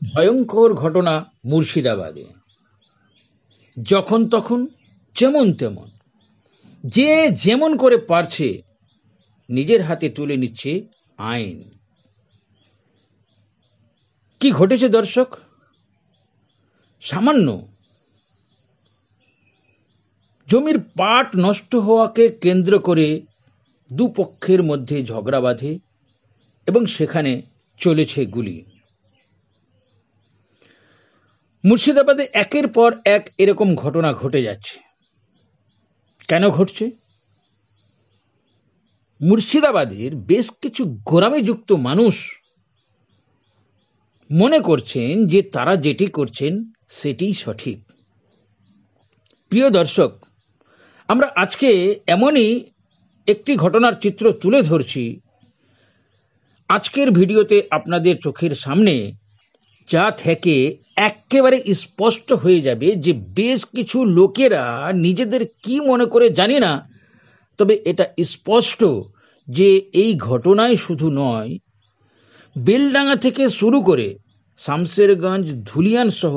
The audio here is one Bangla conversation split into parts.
ভয়ঙ্কর ঘটনা মুর্শিদাবাদে। যখন তখন যেমন তেমন যে যেমন করে পারছে নিজের হাতে তুলে নিচ্ছে আইন। কি ঘটেছে দর্শক? সামান্য জমির পাট নষ্ট হওয়াকে কেন্দ্র করে দুপক্ষের মধ্যে ঝগড়া বাঁধে এবং সেখানে চলেছে গুলি। মুর্শিদাবাদে একের পর এক এরকম ঘটনা ঘটে যাচ্ছে। কেন ঘটছে? মুর্শিদাবাদের বেশ কিছু গোঁড়ামিযুক্ত মানুষ মনে করছেন যে তারা যেটি করছেন সেটি সঠিক। প্রিয় দর্শক, আমরা আজকে এমনই একটি ঘটনার চিত্র তুলে ধরছি আজকের ভিডিওতে আপনাদের চোখের সামনে, যা থেকে একেবারে স্পষ্ট হয়ে যাবে যে বেশ কিছু লোকেরা নিজেদের কি মনে করে জানি না, তবে এটা স্পষ্ট যে এই ঘটনায় শুধু নয়, বেলডাঙ্গা থেকে শুরু করে শামশেরগঞ্জ, ধুলিয়ান সহ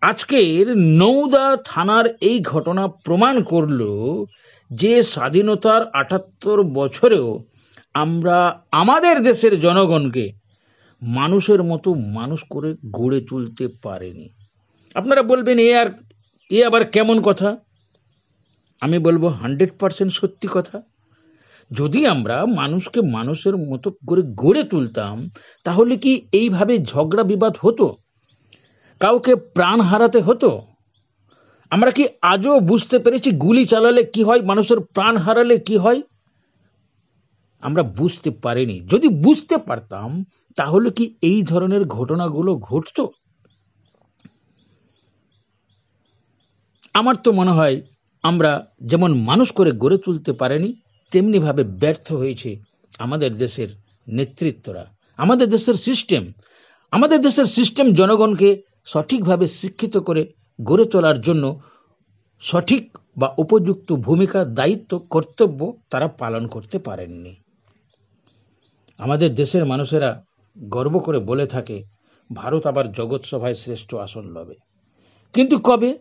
আজকের নওদা থানার এই ঘটনা প্রমাণ করল যে স্বাধীনতার ৭৮ বছরেও আমরা আমাদের দেশের জনগণকে মানুষের মতো মানুষ করে গড়ে তুলতে পারেনি। আপনারা বলবেন এ আবার কেমন কথা? আমি বলবো 100% সত্যি কথা। যদি আমরা মানুষকে মানুষের মতো করে গড়ে তুলতাম তাহলে কি এইভাবে ঝগড়া বিবাদ হতো? কাউকে প্রাণ হারাতে হতো? আমরা কি আজও বুঝতে পেরেছি গুলি চালালে কি হয়, মানুষের প্রাণ হারালে কি হয়? আমরা বুঝতে পারিনি। যদি বুঝতে পারতাম তাহলে কি এই ধরনের ঘটনাগুলো ঘটতো? আমার তো মনে হয় আমরা যেমন মানুষ করে গড়ে তুলতে পারিনি, তেমনি ভাবে ব্যর্থ হয়েছে আমাদের দেশের নেতৃত্বরা, আমাদের দেশের সিস্টেম। আমাদের দেশের সিস্টেম জনগণকে সঠিকভাবে শিক্ষিত করে গড়ে তোলার জন্য সঠিক বা উপযুক্ত ভূমিকা, দায়িত্ব, কর্তব্য তারা পালন করতে পারেননি। আমাদের দেশের মানুষেরা গর্ব করে বলে থাকে ভারত আবার জগৎ সভায় শ্রেষ্ঠ আসন লবে। কিন্তু কবে,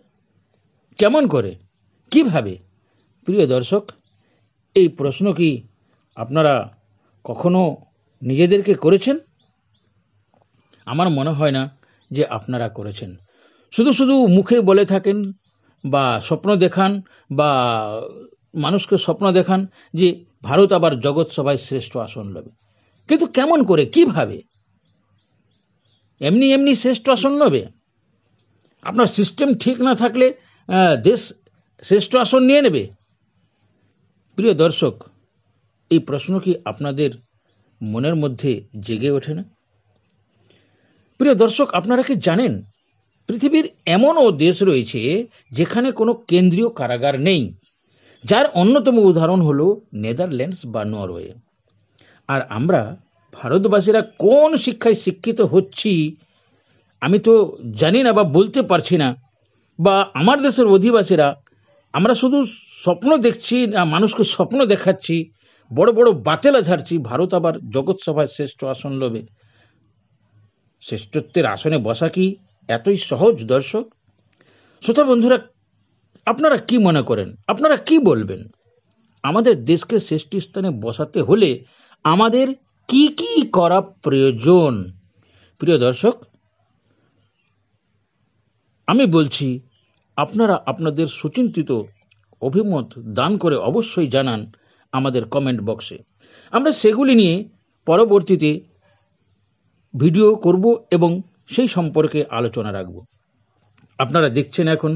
কেমন করে, কিভাবে? প্রিয় দর্শক, এই প্রশ্ন কি আপনারা কখনো নিজেদেরকে করেছেন? আমার মনে হয় না যে আপনারা করেছেন। শুধু শুধু মুখে বলে থাকেন বা স্বপ্ন দেখান বা মানুষকে স্বপ্ন দেখান যে ভারত আবার জগৎ সভায় শ্রেষ্ঠ আসন লবে। কিন্তু কেমন করে, কিভাবে? এমনি এমনি শ্রেষ্ঠ আসন লবে? আপনার সিস্টেম ঠিক না থাকলে দেশ শ্রেষ্ঠ আসন নিয়ে নেবে? প্রিয় দর্শক, এই প্রশ্ন কি আপনাদের মনের মধ্যে জেগে ওঠে না? প্রিয় দর্শক, আপনারা কি জানেন পৃথিবীর এমনও দেশ রয়েছে যেখানে কোনো কেন্দ্রীয় কারাগার নেই, যার অন্যতম উদাহরণ হলো নেদারল্যান্ডস বা নরওয়ে। আর আমরা ভারতবাসীরা কোন শিক্ষায় শিক্ষিত হচ্ছি আমি তো জানি না বা বলতে পারছি না, বা আমার দেশের অধিবাসীরা আমরা শুধু স্বপ্ন দেখছি না, মানুষকে স্বপ্ন দেখাচ্ছি, বড় বড় বাতেলা ঝাড়ছি ভারত আবার জগৎ সভায় শ্রেষ্ঠ আসন লবে। শ্রেষ্ঠত্বের আসনে বসা কি এতই সহজ দর্শক? শ্রোতা বন্ধুরা, আপনারা কি মনে করেন? আপনারা কি বলবেন? আমাদের দেশকে শ্রেষ্ঠ স্থানে বসাতে হলে আমাদের কি কি করা প্রয়োজন? প্রিয় দর্শক, আমি বলছি আপনারা আপনাদের সুচিন্তিত অভিমত দান করে অবশ্যই জানান আমাদের কমেন্ট বক্সে। আমরা সেগুলি নিয়ে পরবর্তীতে ভিডিও করব এবং সেই সম্পর্কে আলোচনা রাখব। আপনারা দেখছেন এখন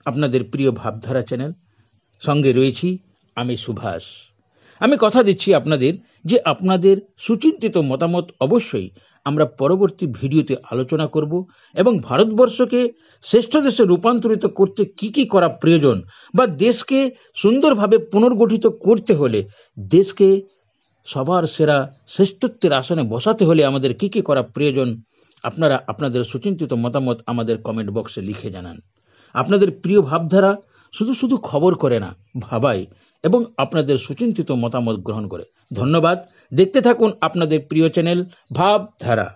আপনাদের প্রিয় ভাবধারা চ্যানেল, সঙ্গে রয়েছি আমি সুভাষ। আমি কথা দিচ্ছি আপনাদের যে আপনাদের সুচিন্তিত মতামত অবশ্যই আমরা পরবর্তী ভিডিওতে আলোচনা করব এবং ভারতবর্ষকে শ্রেষ্ঠ দেশে রূপান্তরিত করতে কি কি করা প্রয়োজন, বা দেশকে সুন্দরভাবে পুনর্গঠিত করতে হলে, দেশকে সবার সেরা শ্রেষ্ঠত্বের আসনে বসাতে হলে আমাদের কি কি করা প্রয়োজন, আপনারা আপনাদের সুচিন্তিত মতামত আমাদের কমেন্ট বক্সে লিখে জানান। আপনাদের প্রিয় ভাবধারা শুধু শুধু খবর করে না, ভাবায় এবং আপনাদের সুচিন্তিত মতামত গ্রহণ করে। ধন্যবাদ। দেখতে থাকুন আপনাদের প্রিয় চ্যানেল ভাবধারা।